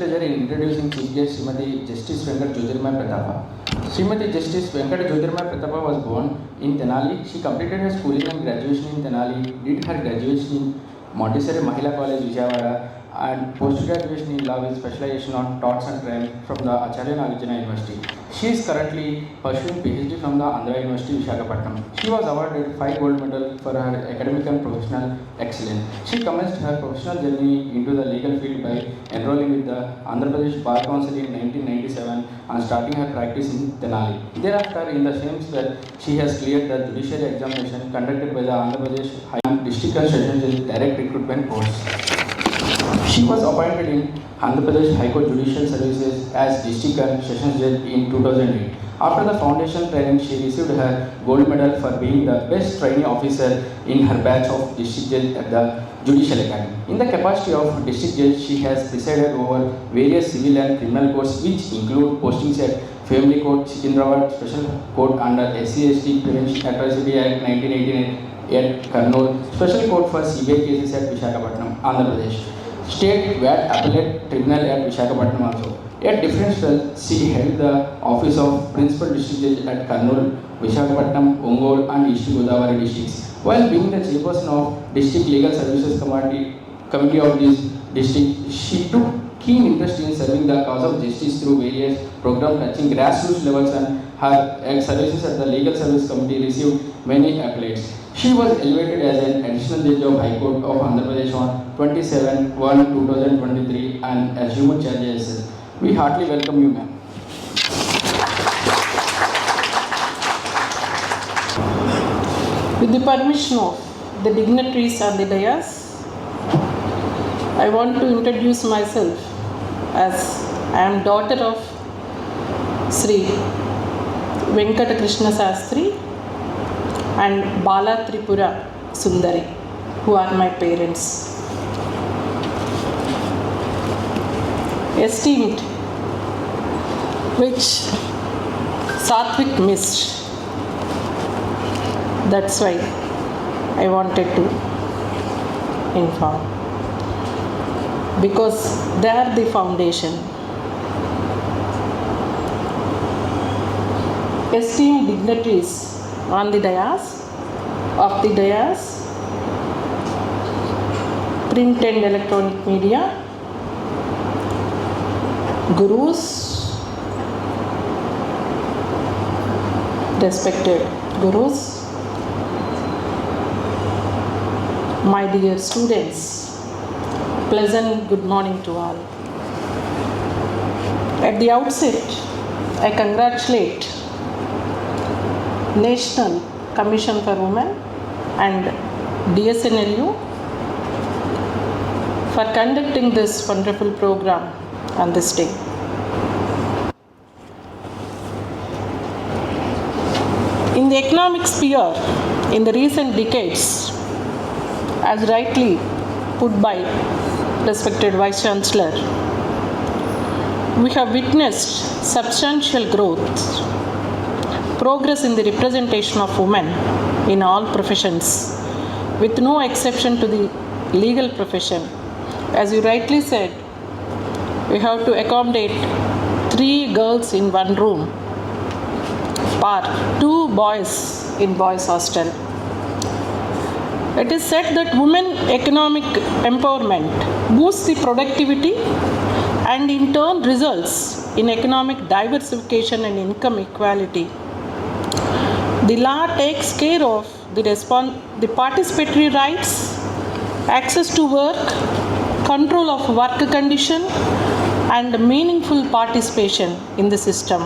pleasure in introducing Chief Guest Srimati Justice Venkata Jyothirmai Pratapa. Srimati Justice Venkata Jyothirmai Pratapa was born in Tenali. She completed her schooling and graduation in Tenali, did her graduation in Montessori Mahila College, Vijayawada, and post-graduation in law with specialization on torts and crime from the Acharya Nagarjuna University. She is currently pursuing PhD from the Andhra University, Visakhapatnam. She was awarded 5 gold medals for her academic and professional excellence. She commenced her professional journey into the legal field by enrolling with the Andhra Pradesh Bar Council in 1997 and starting her practice in Tenali. Thereafter, in the same spell, she has cleared the judiciary examination conducted by the Andhra Pradesh High District and Sessions Judge Direct Recruitment Course. She was appointed in Andhra Pradesh High Court Judicial Services as District and Sessions Judge in 2008. After the foundation training, she received her gold medal for being the best trainee officer in her batch of District Judge at the Judicial Academy. In the capacity of District Judge, she has presided over various civil and criminal courts which include postings at Family Court, Secunderabad Special Court under SC/ST Prevention Atrocity Act 1989 at Kurnool, Special Court for CBI cases at Visakhapatnam, Andhra Pradesh. State VAT Appellate Tribunal at Visakhapatnam also. At different spells, she held the office of Principal District Judge at Kurnool, Visakhapatnam, Ongole and East Godavari districts. While being the chairperson of District Legal Services Committee of this district, she took keen interest in serving the cause of justice through various programs touching grassroots levels, and her services at the Legal Service Committee received many accolades. She was elevated as an additional judge of High Court of Andhra Pradesh on 27/1/2023 and assumed charges. We heartily welcome you, ma'am. With the permission of the dignitaries and the dais, I want to introduce myself as I am daughter of Sri Venkata Krishna Sastri and Bala Tripura Sundari, who are my parents. Esteemed, which Satvik missed. That's why I wanted to inform. Because they are the foundation. Esteemed dignitaries on the dais, of the dais, print and electronic media, gurus, respected gurus, my dear students, pleasant good morning to all. At the outset, I congratulate National Commission for Women and DSNLU for conducting this wonderful program on this day. In the economic sphere, in the recent decades, as rightly put by respected Vice-chancellor, we have witnessed substantial growth, progress in the representation of women in all professions, with no exception to the legal profession. As you rightly said, we have to accommodate 3 girls in 1 room, or 2 boys in boys' hostel. It is said that women economic empowerment boosts the productivity and in turn results in economic diversification and income equality. The law takes care of the participatory rights, access to work, control of work condition, and meaningful participation in the system.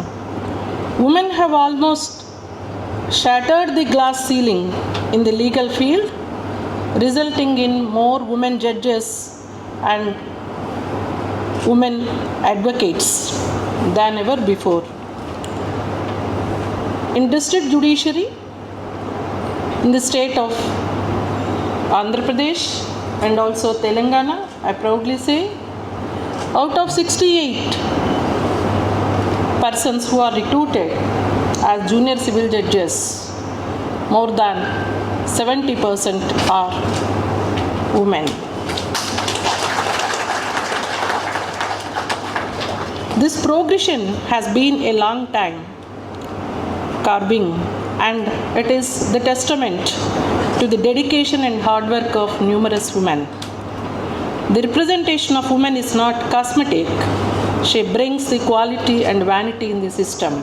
Women have almost shattered the glass ceiling in the legal field, resulting in more women judges and women advocates than ever before. In district judiciary, in the state of Andhra Pradesh and also Telangana, I proudly say, out of 68 persons who are recruited as junior civil judges, more than 70% are women. This progression has been a long time carving, and it is the testament to the dedication and hard work of numerous women. The representation of women is not cosmetic. She brings the quality and vanity in the system.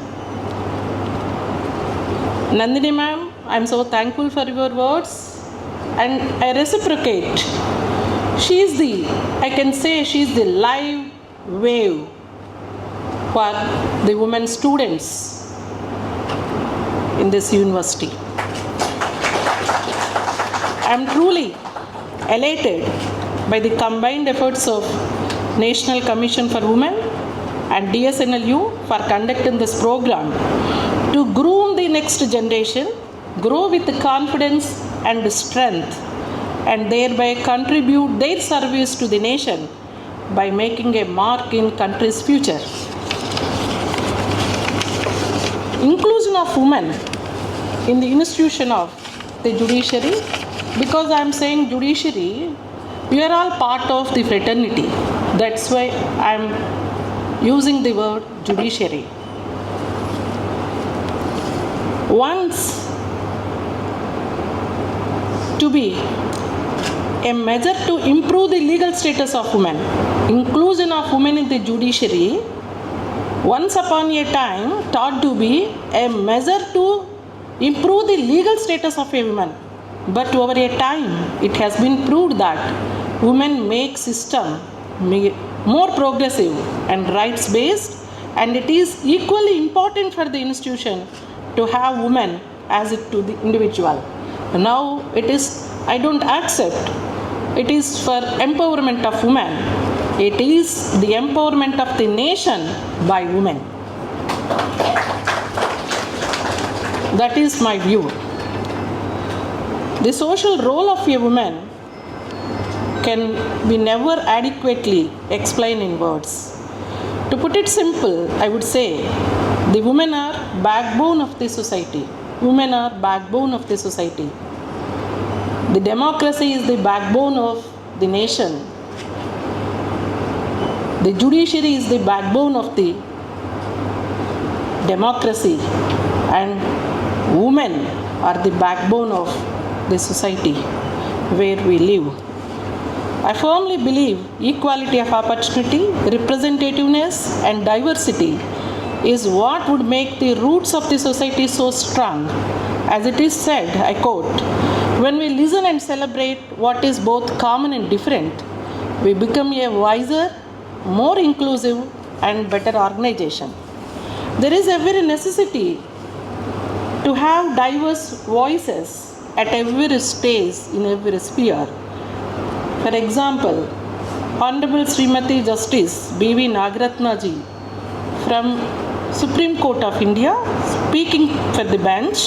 Nandini ma'am, I am so thankful for your words, and I reciprocate. I can say she is the live wave for the women students in this university. I am truly elated by the combined efforts of National Commission for Women and DSNLU for conducting this program to groom the next generation, grow with confidence and strength, and thereby contribute their service to the nation by making a mark in country's future. Inclusion of women in the institution of the judiciary, because I am saying judiciary, we are all part of the fraternity. That's why I am using the word judiciary. Once to be a measure to improve the legal status of women, inclusion of women in the judiciary, once upon a time thought to be a measure to improve the legal status of a woman. But over a time, it has been proved that women make system more progressive and rights-based, and it is equally important for the institution to have women as it to the individual. Now it is, I don't accept, it is for empowerment of women. It is the empowerment of the nation by women. That is my view. The social role of a woman can be never adequately explained in words. To put it simple, I would say the women are backbone of the society. Women are backbone of the society. The democracy is the backbone of the nation. The judiciary is the backbone of the democracy, and women are the backbone of the society where we live. I firmly believe equality of opportunity, representativeness, and diversity is what would make the roots of the society so strong. As it is said, I quote, "When we listen and celebrate what is both common and different, we become a wiser, more inclusive, and better organization." There is every necessity to have diverse voices at every stage in every sphere. For example, Hon'ble Smt Justice B.V. Nagaratna ji from Supreme Court of India, speaking for the bench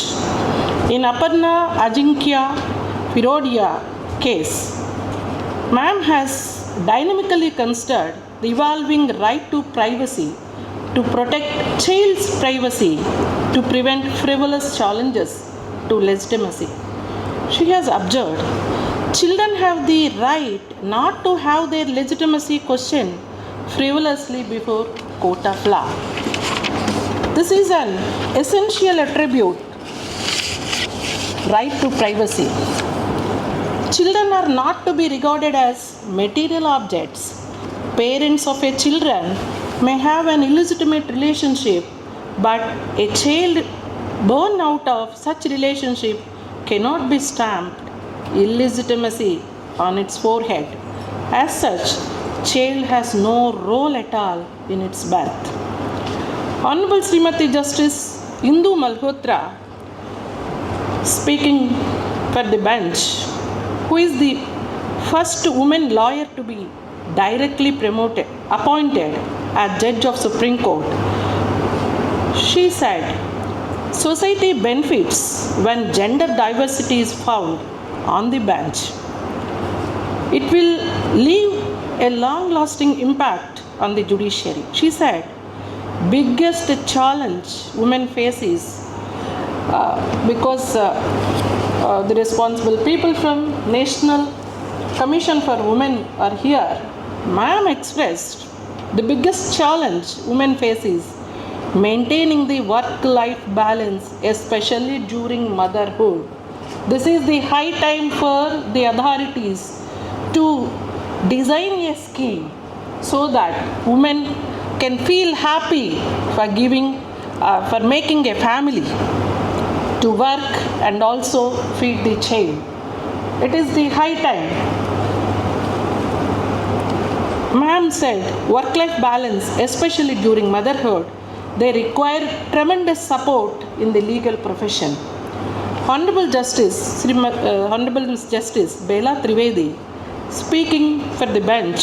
in Aparna Ajinkya Firodia case, ma'am has dynamically considered the evolving right to privacy, to protect child's privacy, to prevent frivolous challenges to legitimacy. She has observed, children have the right not to have their legitimacy questioned frivolously before court of law. This is an essential attribute, right to privacy. Children are not to be regarded as material objects. Parents of a children may have an illegitimate relationship, but a child born out of such relationship cannot be stamped illegitimacy on its forehead. As such, child has no role at all in its birth. Honorable Srimati Justice Indu Malhotra, speaking for the bench, who is the first woman lawyer to be directly appointed as Judge of Supreme Court, she said, "Society benefits when gender diversity is found on the bench. It will leave a long-lasting impact on the judiciary." She said, biggest challenge women face is because the responsible people from National Commission for Women are here. Ma'am expressed The biggest challenge women face is maintaining the work-life balance, especially during motherhood. This is the high time for the authorities to design a scheme so that women can feel happy for making a family, to work and also feed the child. It is the high time. Ma'am said work-life balance, especially during motherhood, they require tremendous support in the legal profession. Hon'ble Justice Bela Trivedi, speaking for the bench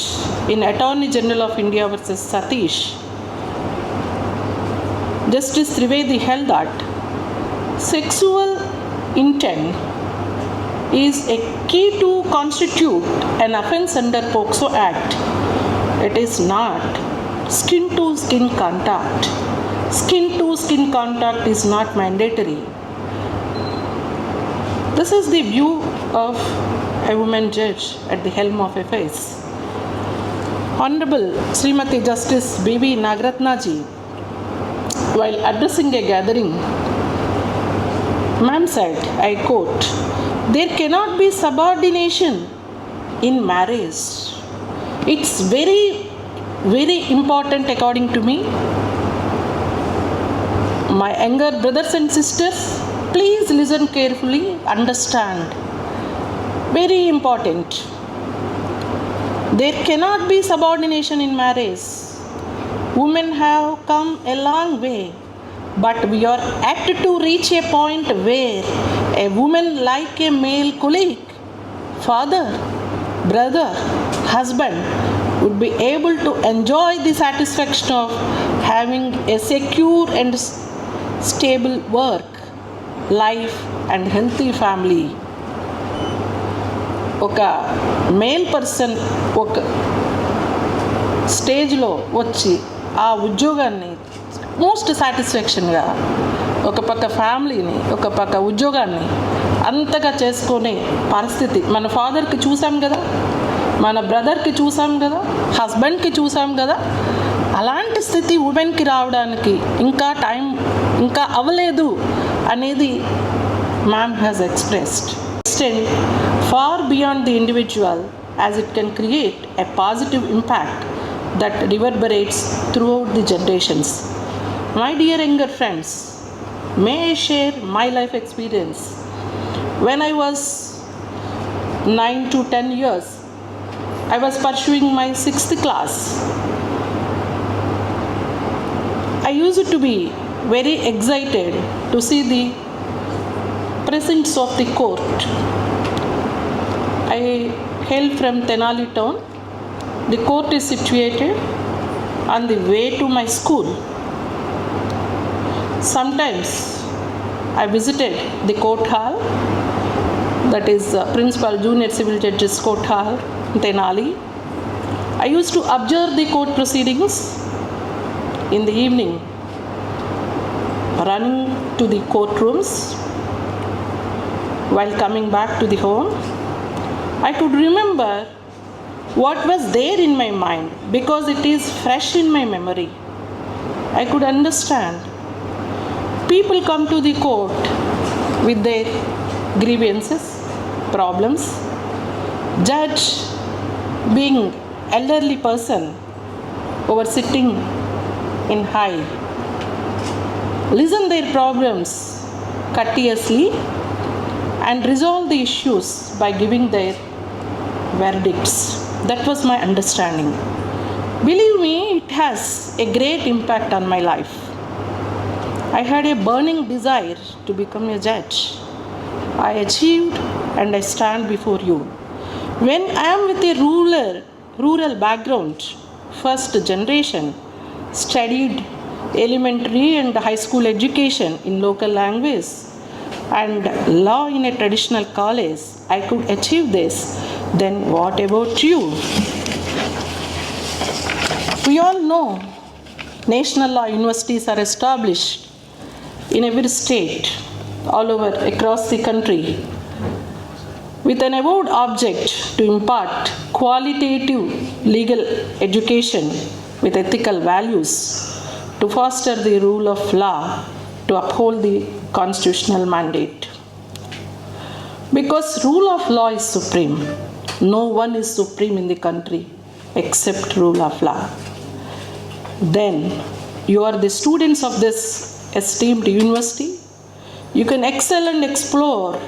in Attorney General of India versus Satish, Justice Trivedi held that sexual intent is a key to constitute an offence under POCSO Act. It is not skin-to-skin contact. Skin-to-skin contact is not mandatory. This is the view of a woman judge at the helm of affairs. Honorable Srimati Justice B.V. Nagaratnaji, while addressing a gathering, ma'am said, I quote, "There cannot be subordination in marriage." It's very, very important according to me. My younger brothers and sisters, please listen carefully, understand. Very important. There cannot be subordination in marriage. Women have come a long way, but we are apt to reach a point where a woman, like a male colleague, father, brother, husband, would be able to enjoy the satisfaction of having a secure and stable work, life, and healthy family. ఒక male person ఒక స్టేజ్లో వచ్చి ఆ ఉద్యోగాన్ని most సాటిస్ఫాక్షన్గా, ఒక పక్క ఫ్యామిలీని, ఒక పక్క ఉద్యోగాన్ని అంతగా చేసుకునే పరిస్థితి మన ఫాదర్కి చూసాం కదా, మన బ్రదర్కి చూసాం కదా, హస్బెండ్కి చూసాం కదా. అలాంటి స్థితి ఉమెన్కి రావడానికి ఇంకా అవ్వలేదు అనేది ma'am has expressed. Extend far beyond the individual, as it can create a positive impact that reverberates throughout the generations. My dear younger friends, may I share my life experience? When I was 9 to 10 years, I was pursuing my 6th class. I used to be very excited to see the presence of the court. I hail from Tenali town. The court is situated on the way to my school. Sometimes I visited the court hall, that is Principal Junior Civil Judges Court Hall, Tenali. I used to observe the court proceedings in the evening, running to the courtrooms. While coming back to the home, I could remember what was there in my mind because it is fresh in my memory. I could understand. People come to the court with their grievances, problems. Judge, being elderly person, over sitting in high, listen their problems courteously and resolve the issues by giving their verdicts. That was my understanding. Believe me, it has a great impact on my life. I had a burning desire to become a judge. I achieved and I stand before you. When I am with a rural background, first generation, studied elementary and high school education in local language, and law in a traditional college, I could achieve this. Then what about you? We all know national law universities are established in every state, all over across the country, with an avowed object to impart qualitative legal education with ethical values to foster the rule of law, to uphold the constitutional mandate. Because rule of law is supreme. No one is supreme in the country except rule of law. Then you are the students of this esteemed university. You can excel and explore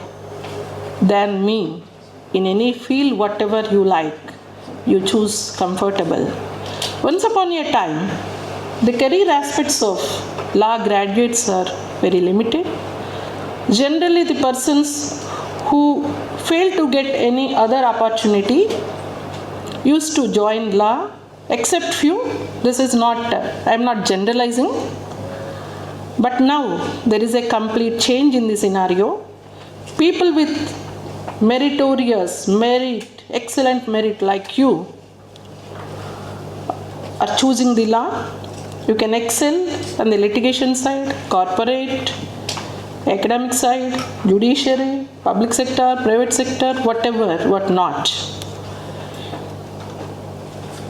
than me in any field, whatever you like. You choose comfortable. Once upon a time, the career aspects of law graduates are very limited. Generally, the persons who fail to get any other opportunity used to join law, except few. This is not, I am not generalizing. But now there is a complete change in the scenario. People with excellent merit like you are choosing the law. You can excel on the litigation side, corporate, academic side, judiciary, public sector, private sector, whatever, what not.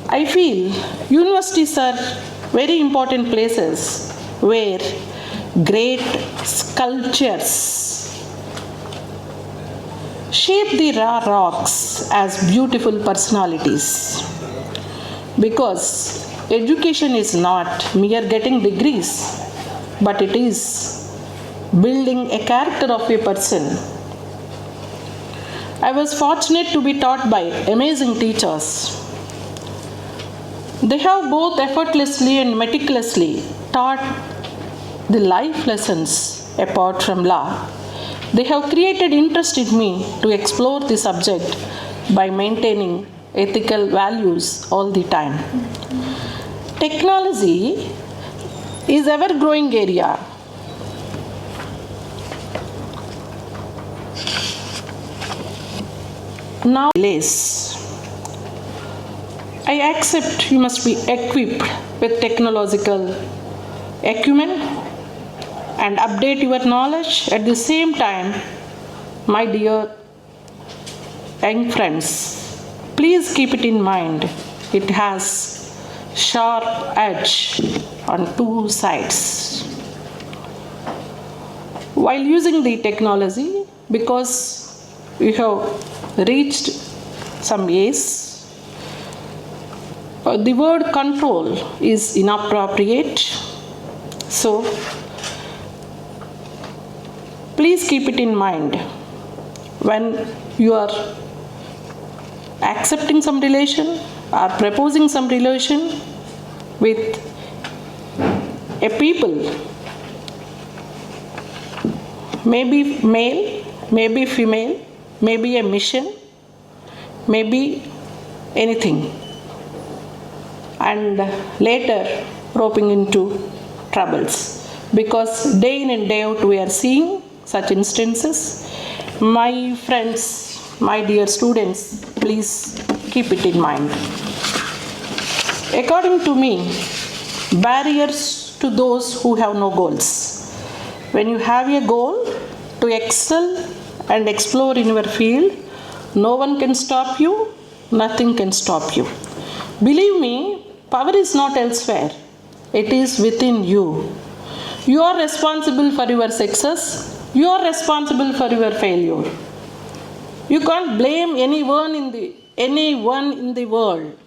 I feel universities are very important places where great sculptures shape the raw rocks as beautiful personalities. Because education is not mere getting degrees, but it is building a character of a person. I was fortunate to be taught by amazing teachers. They have both effortlessly and meticulously taught the life lessons apart from law. They have created interest in me to explore the subject by maintaining ethical values all the time. Technology is ever growing area. Now, I accept you must be equipped with technological acumen and update your knowledge. At the same time, my dear young friends, please keep it in mind. It has sharp edge on two sides. While using the technology, because we have reached some age, the word control is inappropriate. So, please keep it in mind when you are accepting some relation or proposing some relation with a people, maybe male, maybe female, maybe a mission, maybe anything, and later roping into troubles. Because day in and day out we are seeing such instances. My friends, my dear students, please keep it in mind. According to me, barriers to those who have no goals. When you have a goal to excel and explore in your field, no one can stop you, nothing can stop you. Believe me, power is not elsewhere, it is within you. You are responsible for your success, you are responsible for your failure. You can't blame anyone in the world,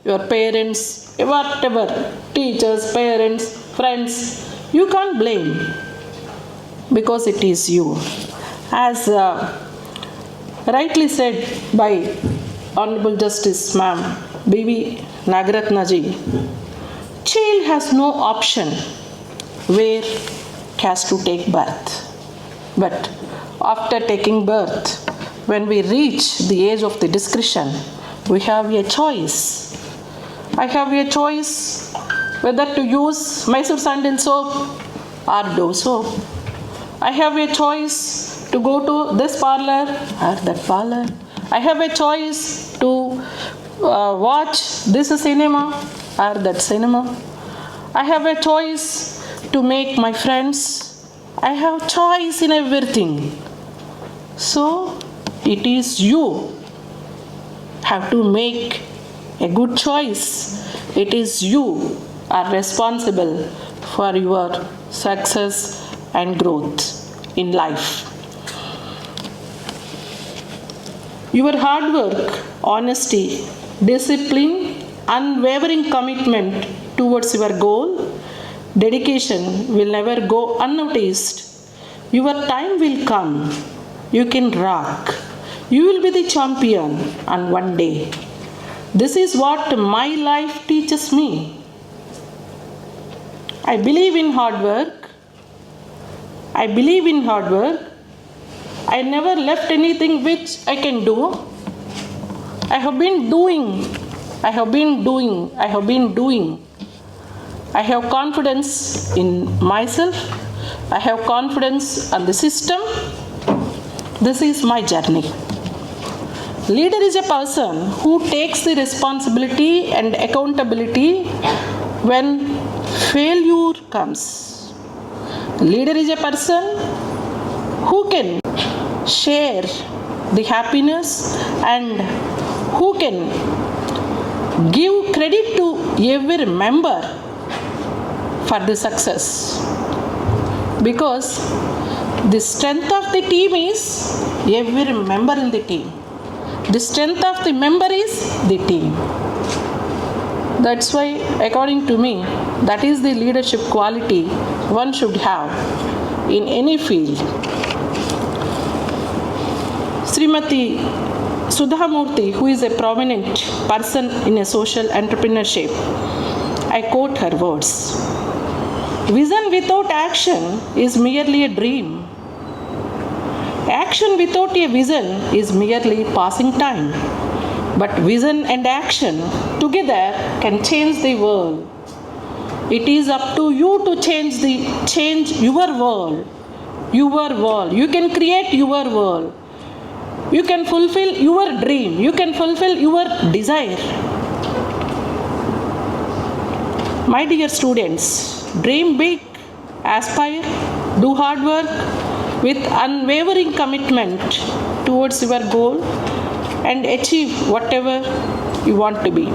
your parents, whatever, teachers, parents, friends, you can't blame, because it is you. As rightly said by Honorable Justice Ma'am B.V. Nagaratna ji, child has no option where he has to take birth. But after taking birth, when we reach the age of the discretion, we have a choice. I have a choice whether to use Mysore sandal soap or Dove soap. I have a choice to go to this parlor or that parlor. I have a choice to watch this cinema or that cinema. I have a choice to make my friends. I have choice in everything. So it is you have to make a good choice it is you are responsible for your success and growth in life. Your hard work, honesty, discipline, unwavering commitment towards your goal, dedication will never go unnoticed. Your time will come. You can rock. You will be the champion on one day. This is what my life teaches me. I believe in hard work. I believe in hard work. I never left anything which I can do. I have been doing. I have been doing. I have been doing. I have confidence in myself. I have confidence on the system. This is my journey. Leader is a person who takes the responsibility and accountability when failure comes. Leader is a person who can share the happiness and who can give credit to every member for the success. Because the strength of the team is every member in the team. The strength of the member is the team. That's why, according to me, that is the leadership quality one should have in any field. Srimati Sudha, who is a prominent person in a social entrepreneurship, I quote her words. Vision without action is merely a dream. Action without a vision is merely passing time. But vision and action together can change the world. It is up to you to change your world. Your world. You can create your world. You can fulfill your dream. You can fulfill your desire. My dear students, dream big, aspire, do hard work with unwavering commitment towards your goal and achieve whatever you want to be.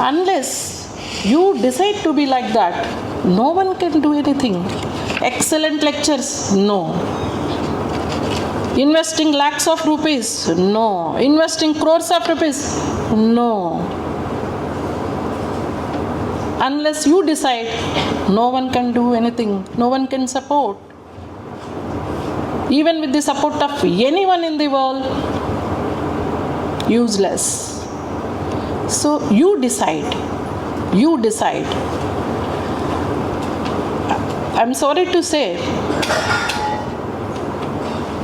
Unless you decide to be like that, no one can do anything. Excellent lectures, no. Investing lakhs of rupees, no. Investing crores of rupees, no. Unless you decide, no one can do anything, no one can support. Even with the support of anyone in the world, useless. So you decide. You decide. I'm sorry to say,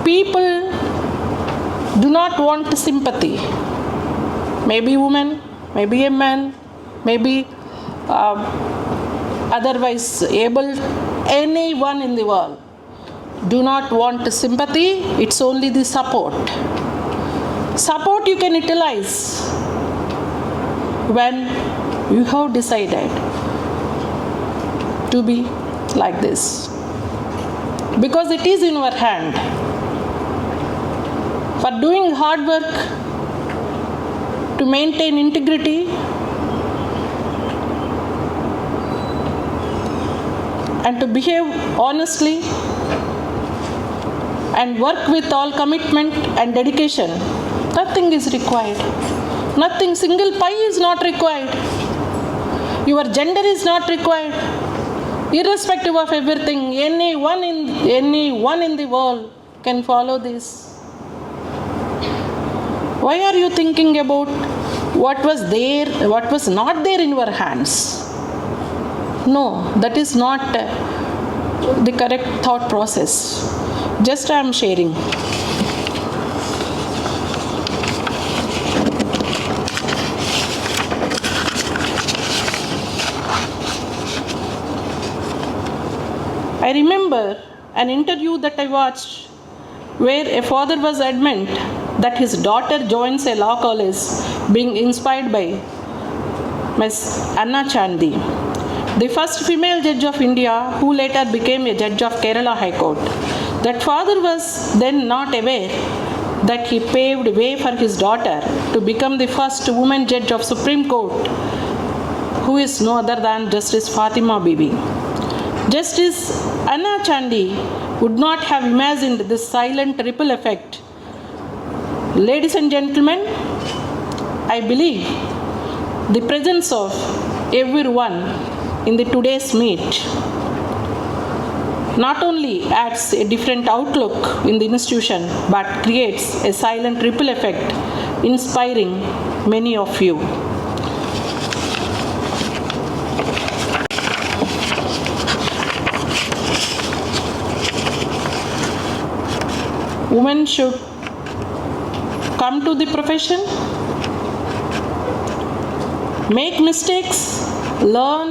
people do not want sympathy. Maybe woman, maybe a man, maybe otherwise able, anyone in the world do not want sympathy. It's only the support. Support you can utilize when you have decided to be like this, because it is in your hand. For doing hard work to maintain integrity and to behave honestly and work with all commitment and dedication, nothing is required. Nothing, single pie is not required. Your gender is not required. Irrespective of everything, anyone in the world can follow this. Why are you thinking about what was there, what was not there in your hands? No, that is not the correct thought process. Just I am sharing. I remember an interview that I watched where a father was adamant that his daughter joins a law college, being inspired by Ms. Anna Chandi, the first female judge of India who later became a judge of Kerala High Court. That father was then not aware that he paved way for his daughter to become the first woman judge of Supreme Court, who is no other than Justice Fatima Bibi. Justice Anna Chandy would not have imagined this silent ripple effect. Ladies and gentlemen, I believe the presence of everyone in the today's meet not only adds a different outlook in the institution but creates a silent ripple effect, inspiring many of you. Women should come to the profession, make mistakes, learn,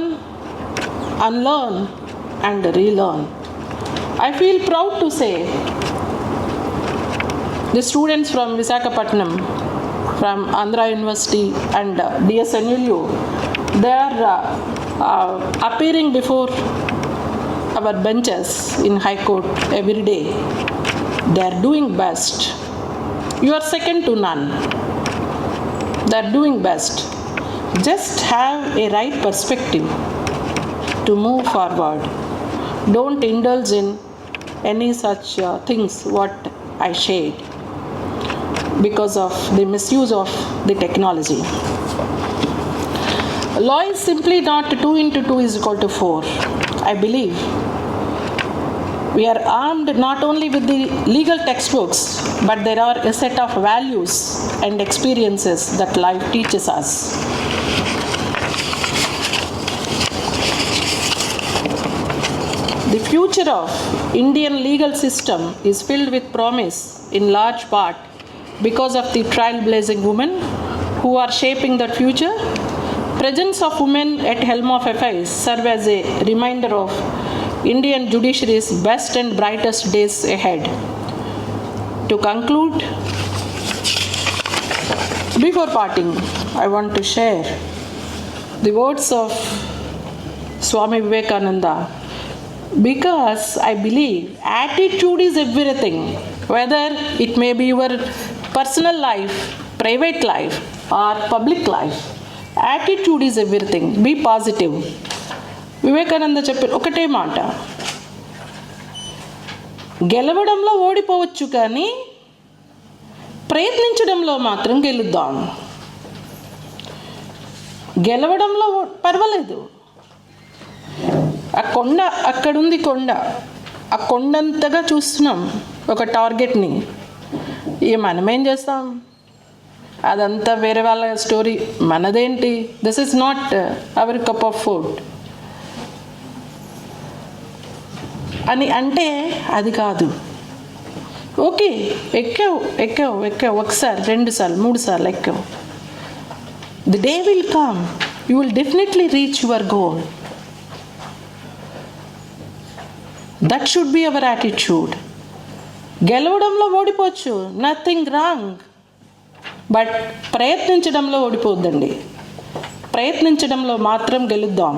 unlearn, and relearn. I feel proud to say the students from Visakhapatnam, from Andhra University and DSNLU, they are appearing before our benches in High Court every day. They are doing best. You are second to none. They are doing best. Just have a right perspective to move forward. Don't indulge in any such things what I shared because of the misuse of the technology. Law is simply not 2 into 2 is equal to 4. I believe we are armed not only with the legal textbooks, but there are a set of values and experiences that life teaches us. The future of Indian legal system is filled with promise in large part because of the trailblazing women who are shaping that future. Presence of women at helm of affairs serve as a reminder of Indian judiciary's best and brightest days ahead. To conclude, before parting, I want to share the words of Swami Vivekananda, because I believe attitude is everything, whether it may be your personal life, private life, or public life. Attitude is everything. Be positive. Vivekananda చెప్పారు ఒకటే మాట, గెలవడంలో ఓడిపోవచ్చు కానీ ప్రయత్నించడంలో మాత్రం గెలుద్దాం. గెలవడంలో పర్వాలేదు, ఆ కొండ అక్కడుంది, కొండ ఆ కొండంతగా చూస్తున్నాం ఒక టార్గెట్ని. ఇక మనమేం చేస్తాం, అదంతా వేరే వాళ్ళ స్టోరీ, మనదేంటి, this is not our cup of food అని అంటే అది కాదు. ఓకే, ఎక్కావు ఒకసారి, 2 సార్లు, 3 సార్లు ఎక్కావు. The day will come, you will definitely reach your goal. That should be our attitude. గెలవడంలో ఓడిపోవచ్చు, నథింగ్ రాంగ్, బట్ ప్రయత్నించడంలో ఓడిపోద్దండి. ప్రయత్నించడంలో మాత్రం గెలుద్దాం.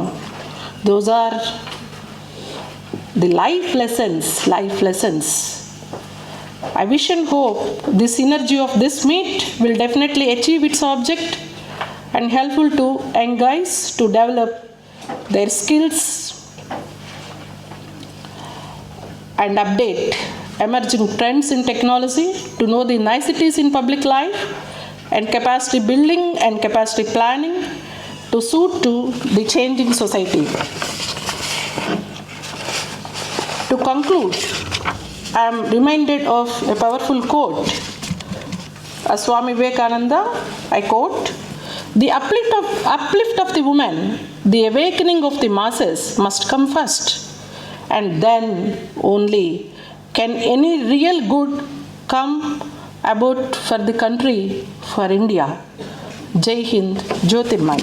Those are the life lessons. I wish and hope the synergy of this meet will definitely achieve its object and helpful to young guys to develop their skills and update emerging trends in technology, to know the niceties in public life and capacity building and capacity planning to suit to the changing society. To conclude, I am reminded of a powerful quote. Swami Vivekananda, I quote, "The uplift of the woman, the awakening of the masses must come first, and then only can any real good come about for the country, for India." Jai Hind, Jyotirmai.